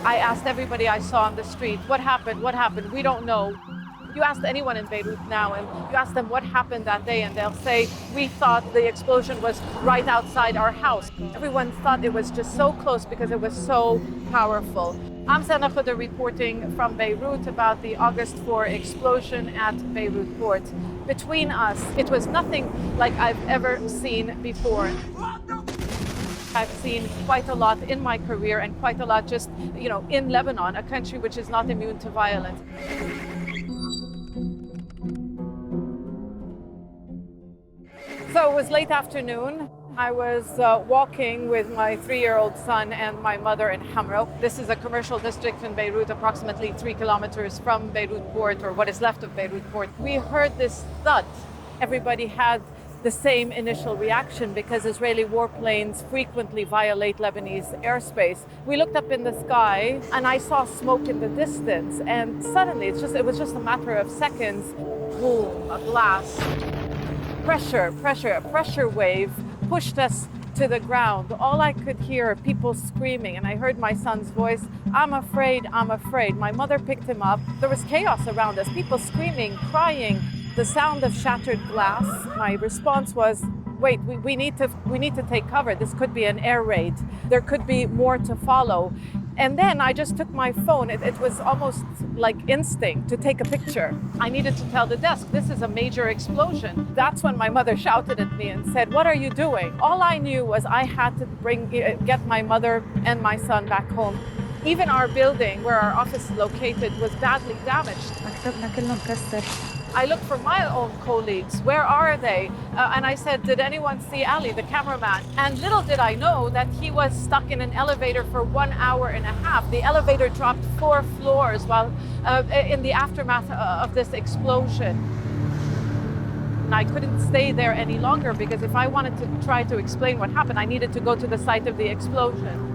I asked everybody I saw on the street, what happened? What happened? We don't know. You ask anyone in Beirut now and you ask them what happened that day and they'll say, we thought the explosion was right outside our house. Everyone thought it was just so close because it was so powerful. I'm Sana Khuda reporting from Beirut about the August 4 explosion at Beirut port. Between us, it was nothing like I've ever seen before. I've seen quite a lot in my career and quite a lot just, in Lebanon, a country which is not immune to violence. So it was late afternoon. I was walking with my 3-year-old son and my mother in Hamra. This is a commercial district in Beirut, approximately 3 kilometers from Beirut port, or what is left of Beirut port. We heard this thud. Everybody had the same initial reaction because Israeli warplanes frequently violate Lebanese airspace. We looked up in the sky and I saw smoke in the distance, and suddenly it was just a matter of seconds. Boom, a blast. A pressure wave pushed us to the ground. All I could hear, people screaming, and I heard my son's voice, I'm afraid, I'm afraid. My mother picked him up. There was chaos around us, people screaming, crying, the sound of shattered glass. My response was, wait, we need to take cover. This could be an air raid. There could be more to follow. And then I just took my phone. It was almost like instinct to take a picture. I needed to tell the desk, this is a major explosion. That's when my mother shouted at me and said, what are you doing? All I knew was I had to get my mother and my son back home. Even our building where our office is located was badly damaged. I looked for my own colleagues. Where are they? And I said, did anyone see Ali, the cameraman? And little did I know that he was stuck in an elevator for 1 hour and a half. The elevator dropped 4 floors while in the aftermath of this explosion. And I couldn't stay there any longer because if I wanted to try to explain what happened, I needed to go to the site of the explosion.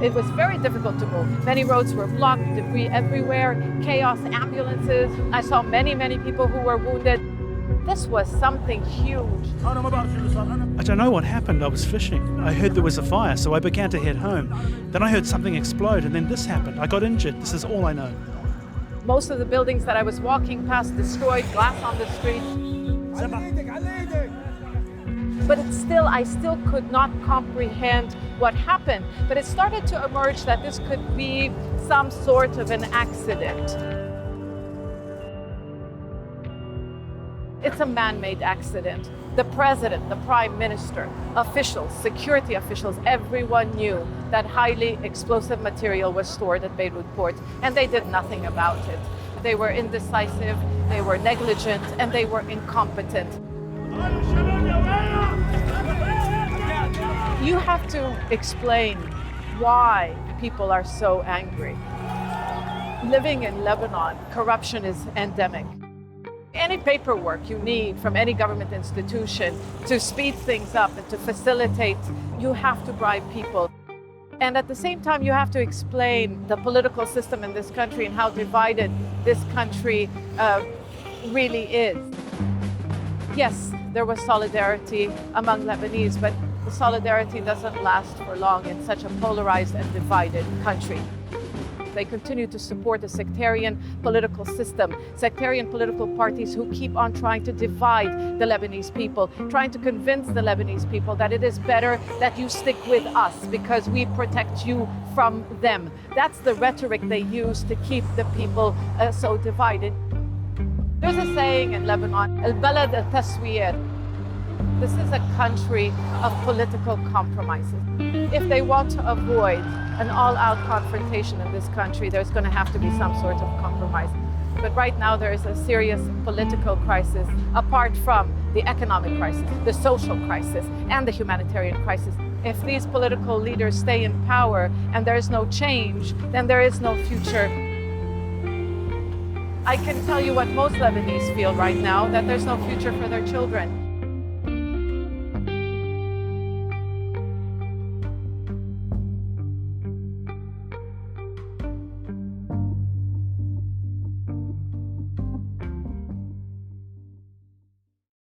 It was very difficult to move. Many roads were blocked, debris everywhere, chaos, ambulances. I saw many people who were wounded. This was something huge. I don't know what happened. I was fishing. I heard there was a fire, so I began to head home. Then I heard something explode, and then this happened. I got injured. This is all I know. Most of the buildings that I was walking past destroyed, glass on the street. But I still could not comprehend what happened. But it started to emerge that this could be some sort of an accident. It's a man-made accident. The president, the prime minister, officials, security officials, everyone knew that highly explosive material was stored at Beirut port, and they did nothing about it. They were indecisive, they were negligent, and they were incompetent. You have to explain why people are so angry. Living in Lebanon, corruption is endemic. Any paperwork you need from any government institution to speed things up and to facilitate, you have to bribe people. And at the same time, you have to explain the political system in this country and how divided this country really is. Yes, there was solidarity among Lebanese, but the solidarity doesn't last for long in such a polarized and divided country. They continue to support a sectarian political system, sectarian political parties who keep on trying to divide the Lebanese people, trying to convince the Lebanese people that it is better that you stick with us because we protect you from them. That's the rhetoric they use to keep the people so divided. There's a saying in Lebanon, al-balad al-taswir. This is a country of political compromises. If they want to avoid an all-out confrontation in this country, there's going to have to be some sort of compromise. But right now there is a serious political crisis, apart from the economic crisis, the social crisis, and the humanitarian crisis. If these political leaders stay in power and there is no change, then there is no future. I can tell you what most Lebanese feel right now, that there's no future for their children.